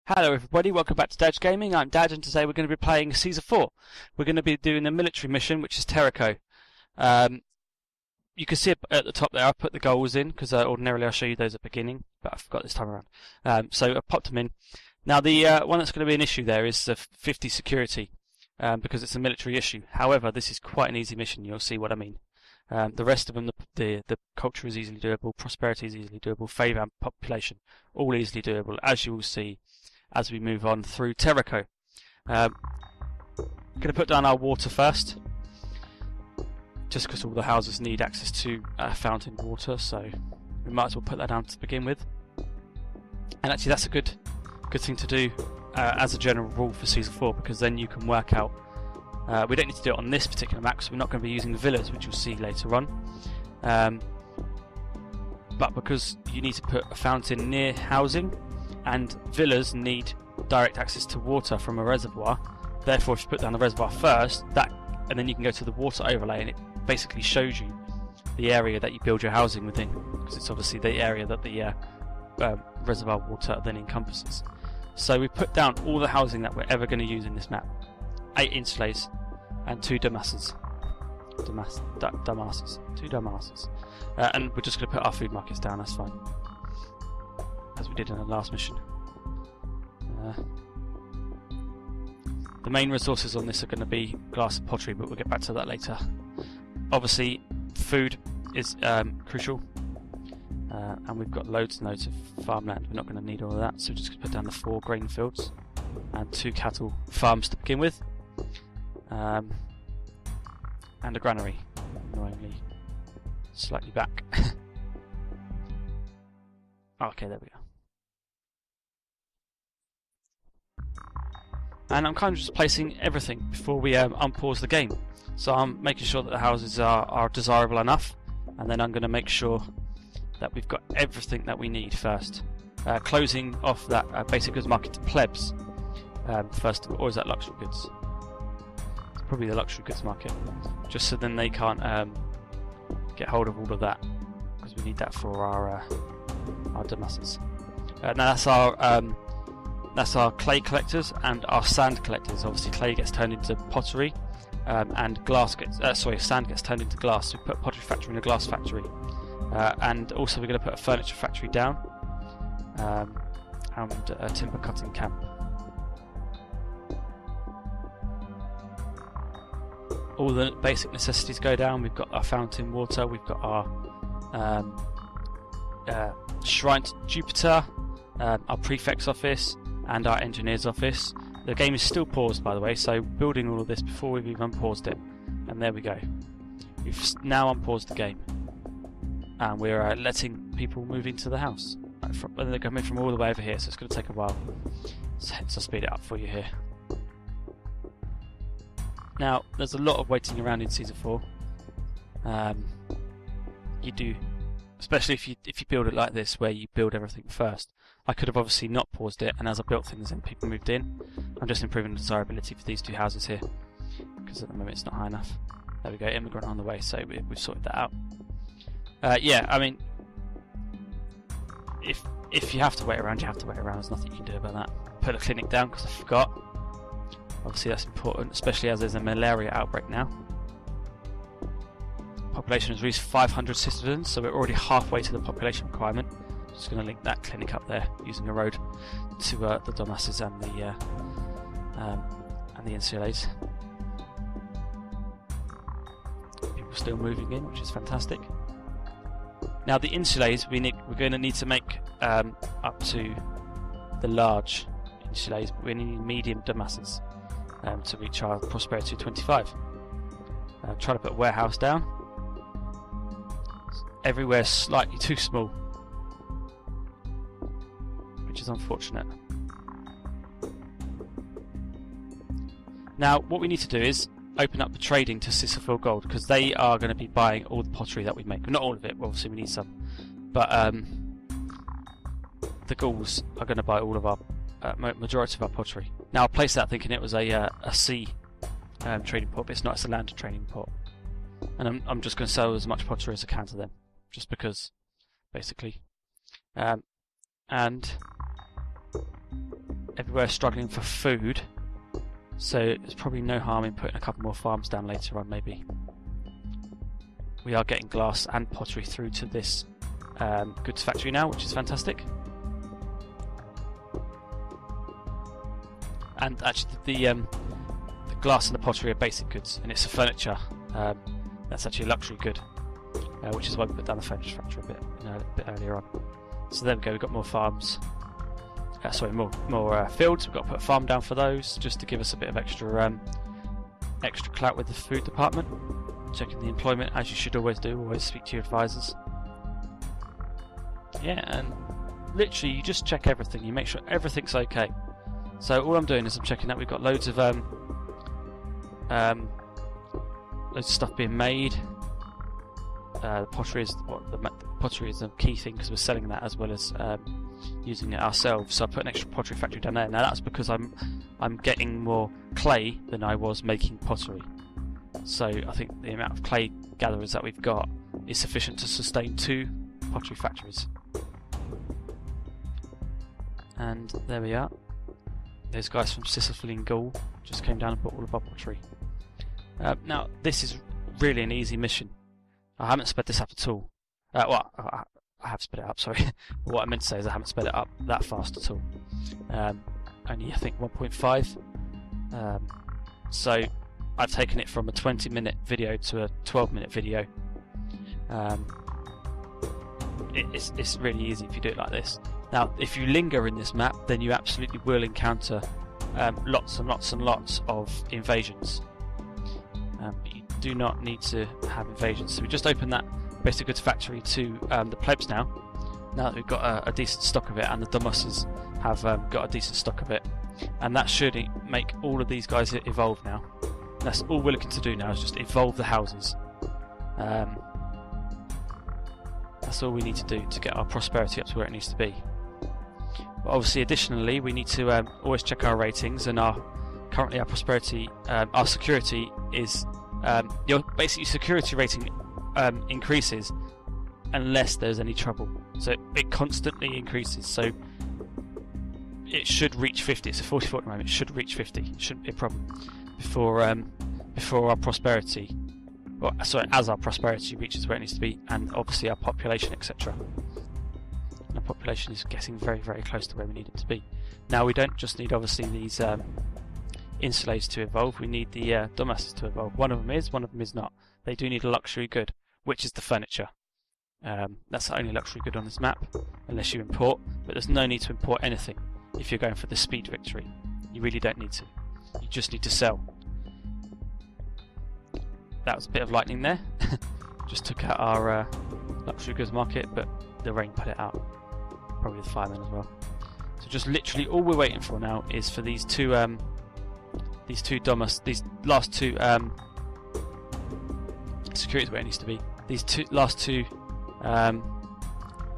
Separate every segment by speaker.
Speaker 1: Hello everybody, welcome back to Dad's Gaming. I'm Dad and today we're going to be playing Caesar 4. We're going to be doing a military mission which is Tarraco. You can see at the top there I put the goals in because ordinarily I show you those at the beginning, but I forgot this time around. So I popped them in. Now the one that's going to be an issue there is the 50 security because it's a military issue. However, this is quite an easy mission, you'll see what I mean. The rest of them, the culture is easily doable, prosperity is easily doable, favour and population, all easily doable, as you will see as we move on through Tarraco. I'm going to put down our water first, just because all the houses need access to fountain water, so we might as well put that down to begin with. And actually that's a good thing to do as a general rule for Caesar 4, because then you can work out, we don't need to do it on this particular map because we're not going to be using villas, which you'll see later on, but because you need to put a fountain near housing, and villas need direct access to water from a reservoir. Therefore, if you put down the reservoir first, and then you can go to the water overlay, and it basically shows you the area that you build your housing within, because it's obviously the area that the reservoir water then encompasses. So we put down all the housing that we're ever going to use in this map: 8 insulays and 2 damasses. 2 damasses. And we're just going to put our food markets down. That's fine, as we did in the last mission. The main resources on this are going to be glass and pottery, but we'll get back to that later. Obviously, food is crucial, and we've got loads and loads of farmland. We're not going to need all of that, so we're just going to put down the 4 grain fields and 2 cattle farms to begin with, and a granary, annoyingly slightly back. Okay, there we go. And I'm kind of just placing everything before we unpause the game. So I'm making sure that the houses are desirable enough, and then I'm going to make sure that we've got everything that we need first. Closing off that basic goods market to plebs first of all, or is that luxury goods? It's probably the luxury goods market, just so then they can't get hold of all of that, because we need that for our damasses. Now that's our clay collectors and our sand collectors. Obviously clay gets turned into pottery, and sand gets turned into glass. So we put a pottery factory and a glass factory, and also we're going to put a furniture factory down, and a timber cutting camp. All the basic necessities go down. We've got our fountain water, we've got our shrine to Jupiter, our prefect's office, and our engineer's office. The game is still paused, by the way, so building all of this before we've even unpaused it. And there we go. We've now unpaused the game, and we're letting people move into the house. They're coming from all the way over here, so it's going to take a while. So hence I'll speed it up for you here. Now, there's a lot of waiting around in Caesar 4. You do, especially if you build it like this, where you build everything first. I could have obviously not paused it, and as I built things and people moved in. I'm just improving the desirability for these 2 houses here, because at the moment it's not high enough. There we go, immigrant on the way, so we've sorted that out. Yeah, I mean, if you have to wait around, you have to wait around. There's nothing you can do about that. Put a clinic down because I forgot. Obviously that's important, especially as there's a malaria outbreak now. Population has reached 500 citizens, so we're already halfway to the population requirement. Just going to link that clinic up there using a road to the damasses and the insulays. People still moving in, which is fantastic. Now the insulays we're going to need to make up to the large insulays, but we need medium damasses to reach our prosperity 25. Try to put a warehouse down. Everywhere's slightly too small, which is unfortunate. Now what we need to do is open up the trading to Caesar 4 Gold, because they are going to be buying all the pottery that we make. Not all of it, obviously we need some, but the Gauls are going to buy all of our majority of our pottery. Now I placed that thinking it was a sea trading port, but it's not. It's a land trading port, and I'm just going to sell as much pottery as I can to them, just because, basically. And everywhere struggling for food, so there's probably no harm in putting a couple more farms down later on maybe. We are getting glass and pottery through to this goods factory now, which is fantastic. And actually the glass and the pottery are basic goods, and it's a furniture that's actually a luxury good, which is why we put down the furniture factory a bit earlier on. So there we go, we've got more farms. More fields. We've got to put a farm down for those, just to give us a bit of extra clout with the food department. Checking the employment, as you should always do. Always speak to your advisors. Yeah, and literally you just check everything. You make sure everything's okay. So all I'm doing is I'm checking that we've got loads of stuff being made. The pottery is the key thing, because we're selling that as well as using it ourselves. So I put an extra pottery factory down there. Now that's because I'm getting more clay than I was making pottery. So I think the amount of clay gatherers that we've got is sufficient to sustain 2 pottery factories. And there we are. Those guys from Sicily and Gaul just came down and bought all of our pottery. Now this is really an easy mission. I haven't sped this up at all. Well, I have sped it up, sorry. What I meant to say is I haven't sped it up that fast at all. Only, I think, 1.5. So I've taken it from a 20-minute video to a 12-minute video. It's really easy if you do it like this. Now, if you linger in this map, then you absolutely will encounter lots and lots and lots of invasions. But you do not need to have invasions. So we just opened that basic goods factory to the plebs now. Now that we've got a decent stock of it, and the Domosses have got a decent stock of it, and that should make all of these guys evolve now. That's all we're looking to do now, is just evolve the houses. That's all we need to do to get our prosperity up to where it needs to be. But obviously, additionally, we need to always check our ratings, and currently our prosperity, our security is your security rating increases unless there's any trouble. So it constantly increases. So it should reach 50. It's a 44 at the moment. It should reach 50. It shouldn't be a problem before our prosperity. Well, sorry, as our prosperity reaches where it needs to be, and obviously our population, etc. Our population is getting very, very close to where we need it to be. Now we don't just need obviously these insulates to evolve. We need the Domosses to evolve. One of them is not. They do need a luxury good, which is the furniture. That's the only luxury good on this map, unless you import. But there's no need to import anything if you're going for the speed victory. You really don't need to. You just need to sell. That was a bit of lightning there. Just took out our luxury goods market, but the rain put it out. Probably the firemen as well. So just literally all we're waiting for now is for these two last two security where it needs to be. These last two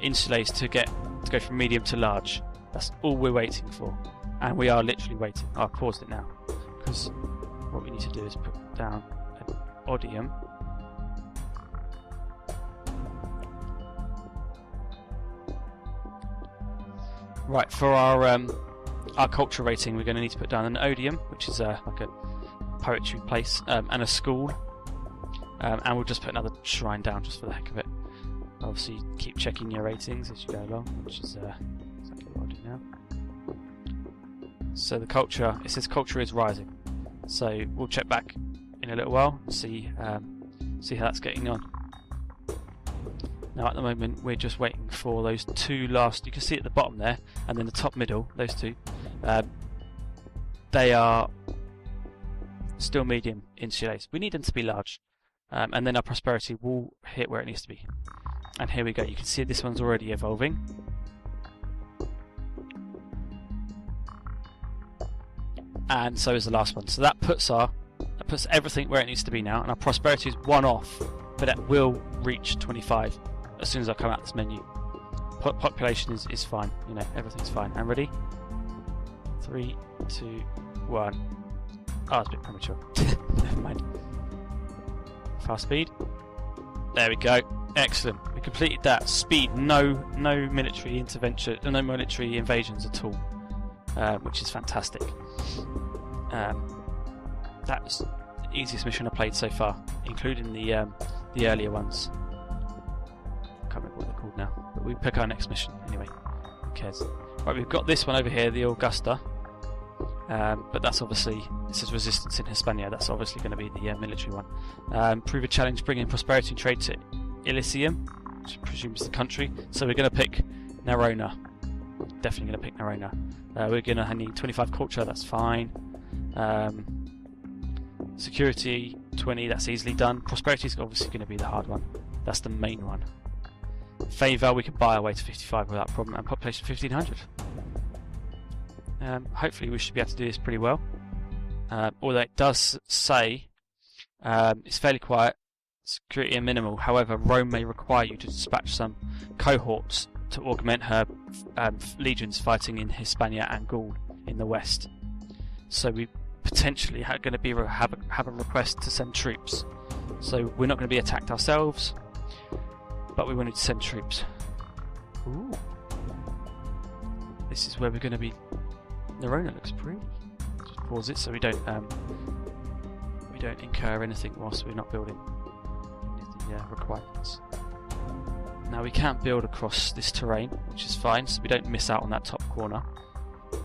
Speaker 1: insulates to go from medium to large. That's all we're waiting for, and we are literally waiting. I've paused it now because what we need to do is put down an odium. Right, for our culture rating, we're going to need to put down an odium, which is like a poetry place, and a school, and we'll just put another shrine down just for the heck of it. Obviously, keep checking your ratings as you go along, which is exactly what I'll do now. So the culture, it says culture is rising. So we'll check back in a little while and see how that's getting on. Now at the moment we're just waiting for those two last, you can see at the bottom there, and then the top middle, those two, they are still medium insulates. We need them to be large, and then our prosperity will hit where it needs to be. And here we go, you can see this one's already evolving. And so is the last one. So that puts everything where it needs to be now, and our prosperity is one off, but it will reach 25 as soon as I come out this menu. Population is fine, you know, everything's fine. And ready? 3, 2, 1. Oh, it's a bit premature. Never mind. Fast speed. There we go. Excellent. We completed that. Speed. No military intervention. No military invasions at all. which is fantastic. That was the easiest mission I played so far, including the earlier ones. I can't remember what they're called now, but we pick our next mission anyway. Who cares? Right, we've got this one over here, the Augusta, but that's obviously, this is resistance in Hispania. That's obviously going to be the military one. Prove a challenge, bringing prosperity and trade to Elysium, which I presume is the country. So we're going to pick Narona. Definitely going to pick Narona. We're going to need 25 culture. That's fine. Security 20, that's easily done. Prosperity is obviously going to be the hard one. That's the main one. Favour, we can buy our way to 55 without problem, and population 1500. Hopefully we should be able to do this pretty well. Although it does say it's fairly quiet, security and minimal. However, Rome may require you to dispatch some cohorts to augment her legions fighting in Hispania and Gaul in the west. So we potentially going to be have a request to send troops. So we're not going to be attacked ourselves, but we wanted to send troops. Ooh. This is where we're going to be. Narona looks pretty. Just pause it so we don't incur anything whilst we're not building any of the requirements. Now we can't build across this terrain, which is fine, so we don't miss out on that top corner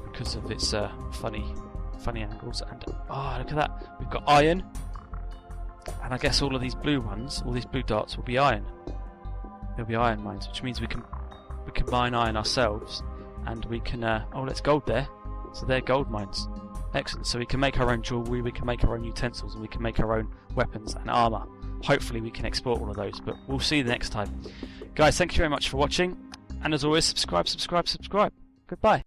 Speaker 1: because of its funny angles. And oh, look at that! We've got iron, and I guess all of these blue ones, all these blue dots, will be iron. They'll be iron mines, which means we can mine iron ourselves, and we can. Oh, there's gold there. So they're gold mines. Excellent. So we can make our own jewellery, we can make our own utensils, and we can make our own weapons and armour. Hopefully we can export all of those, but we'll see you the next time. Guys, thank you very much for watching, and as always, subscribe. Goodbye.